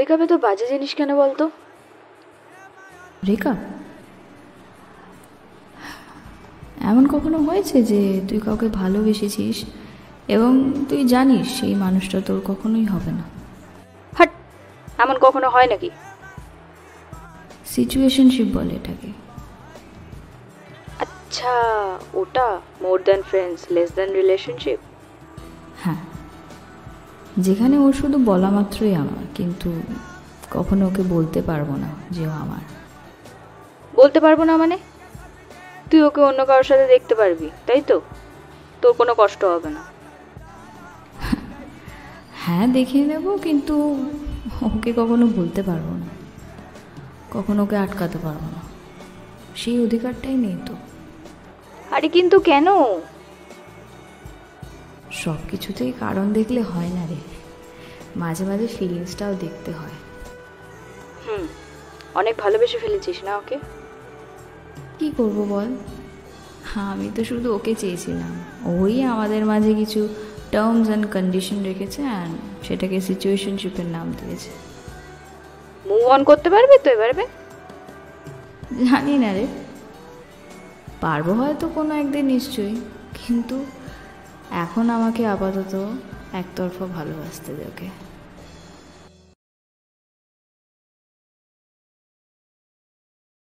ব্রেকআপে তো বাজে জিনিস কেন বলতো? ব্রেকআপ এমন কখনো হয়েছে যে তুই কাউকে ভালোবেসেছিস এবং তুই জানিস সেই মানুষটা তোর কখনোই হবে না? হাট, এমন কখনো হয় নাকি? সিচুয়েশনশিপ বলে এটাকে। আচ্ছা, ওটা more than friends less than relationship. হ্যাঁ, যেখানে ওর শুধু বলা মাত্রই আমার, কিন্তু কখনো ওকে বলতে পারবো না যে ও আমার। বলতে পারবো না মানে? তুই ওকে অন্য কারোর সাথে দেখতে পারবি, তাই তো? তোর কোনো কষ্ট হবে না? হ্যাঁ, দেখে নেব, কিন্তু ওকে কখনো বলতে পারবো না, কখনো ওকে আটকাতে পারবো না, সেই অধিকারটাই নেই তো। আরে কিন্তু কেন? সব কিছুতেই কারণ দেখলে হয় না রে, মাঝে মাঝে ফিলিংসটাও দেখতে হয়। অনেক ভালোবেসে ফেলেছিস না ওকে? কি করব বল, আমি তো শুধু ওকে চেয়েছিলাম, ওই আমাদের মাঝে কিছু টার্মস অ্যান্ড কন্ডিশন রেখেছে অ্যান্ড সেটাকে সিচুয়েশনশিপের নাম দিয়েছে। মুভ অন করতে পারবি তো এবারে? জানি না রে, পারবো হয়তো কোনো একদিন নিশ্চয়ই, কিন্তু এখন আমাকে আপাতত একতরফা ভালোবাসতে দে ওকে।